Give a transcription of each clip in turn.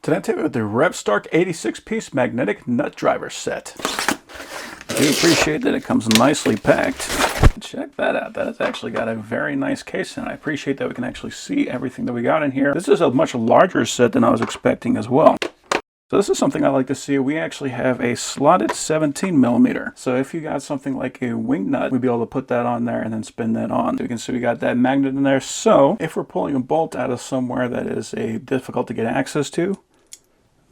Today I'm taking with the Revvstark 86-piece magnetic nut driver set. I do appreciate that it comes nicely packed. Check that out. That has actually got a very nice case in it. I appreciate that we can actually see everything that we got in here. This is a much larger set than I was expecting as well. So this is something I like to see. We actually have a slotted 17mm. So if you got something like a wing nut, we'd be able to put that on there and then spin that on. So you can see we got that magnet in there. So if we're pulling a bolt out of somewhere that is difficult to get access to,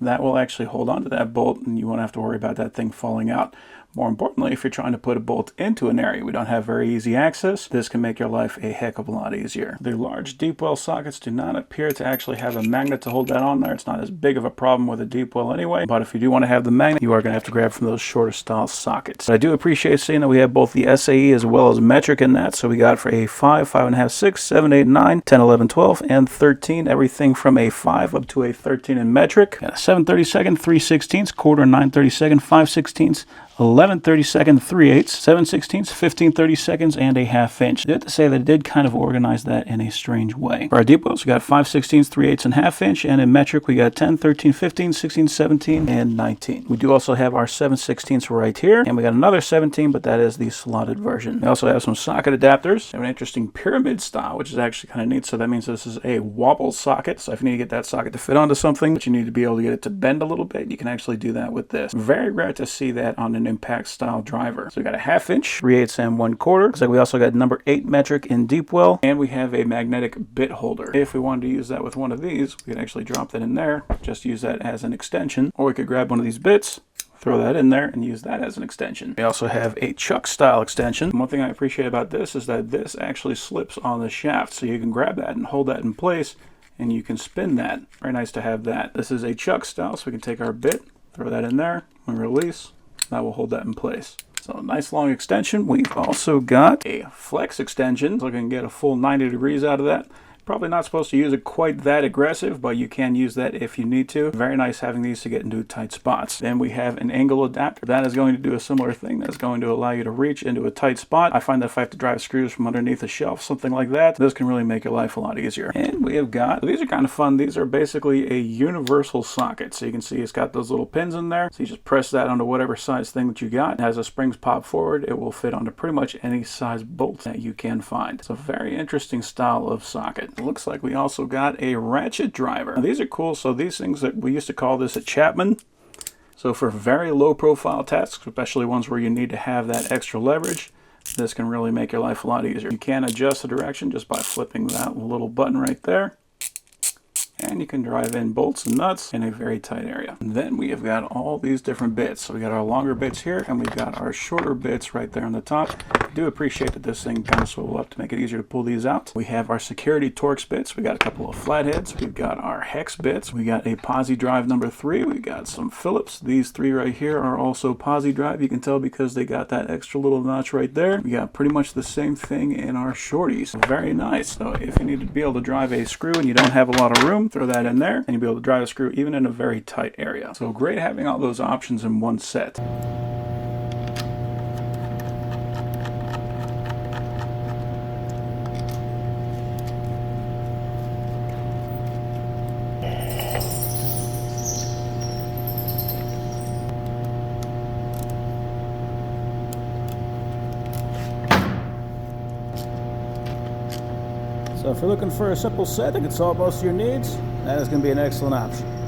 that will actually hold on to that bolt and you won't have to worry about that thing falling out. More importantly, if you're trying to put a bolt into an area we don't have very easy access, this can make your life a heck of a lot easier. The large deep well sockets do not appear to actually have a magnet to hold that on there. It's not as big of a problem with a deep well anyway, but if you do want to have the magnet, you are going to have to grab from those shorter style sockets. But I do appreciate seeing that we have both the SAE as well as metric in that. So we got for a 5, 5.5, 6, 7, 8, 9, 10, 11, 12, and 13. Everything from a 5 up to a 13 in metric. Got a 7/32, 3/16, quarter, 9/32, 5/16, 11/32, 3/8, 7/16, 15/32, and a 1/2 inch. I have to say that it did kind of organize that in a strange way. For our deep wells, we got 5/16, 3/8, and 1/2 inch, and in metric, we got 10, 13, 15, 16, 17, and 19. We do also have our 7/16 right here, and we got another 17, but that is the slotted version. We also have some socket adapters. We have an interesting pyramid style, which is actually kind of neat. So that means this is a wobble socket. So if you need to get that socket to fit onto something, but you need to be able to get it to bend a little bit, you can actually do that with this. Very rare to see that on an impact style driver. So we got a 1/2 inch, 3/8, and 1/4. Looks like we also got number 8 metric in deep well, and we have a magnetic bit holder. If we wanted to use that with one of these, we could actually drop that in there, just use that as an extension, or we could grab one of these bits, throw that in there, and use that as an extension. We also have a chuck style extension. One thing I appreciate about this is that this actually slips on the shaft, so you can grab that and hold that in place, and you can spin that. Very nice to have that. This is a chuck style, so we can take our bit, throw that in there, and release. That will hold that in place. So a nice long extension. We've also got a flex extension, so we can get a full 90 degrees out of that. Probably not supposed to use it quite that aggressive, but you can use that if you need to. Very nice having these to get into tight spots. Then we have an angle adapter. That is going to do a similar thing. That's going to allow you to reach into a tight spot. I find that if I have to drive screws from underneath a shelf, something like that, this can really make your life a lot easier. And we have got, these are kind of fun. These are basically a universal socket. So you can see it's got those little pins in there. So you just press that onto whatever size thing that you got. As the springs pop forward, it will fit onto pretty much any size bolt that you can find. It's a very interesting style of socket. It looks like we also got a ratchet driver. Now, these are cool. So these things, that we used to call this a Chapman. So for very low profile tasks, especially ones where you need to have that extra leverage, this can really make your life a lot easier. You can adjust the direction just by flipping that little button right there. And you can drive in bolts and nuts in a very tight area. And then we have got all these different bits. So we got our longer bits here, and we've got our shorter bits right there on the top. I do appreciate that this thing kind of swivel up to make it easier to pull these out. We have our security Torx bits. We got a couple of flatheads. We've got our hex bits. We got a posi drive number 3. We got some Phillips. These 3 right here are also posi drive. You can tell because they got that extra little notch right there. We got pretty much the same thing in our shorties. Very nice. So if you need to be able to drive a screw and you don't have a lot of room, throw that in there and you'll be able to drive a screw even in a very tight area. So great having all those options in one set. So if you're looking for a simple set that can solve most of your needs, that is going to be an excellent option.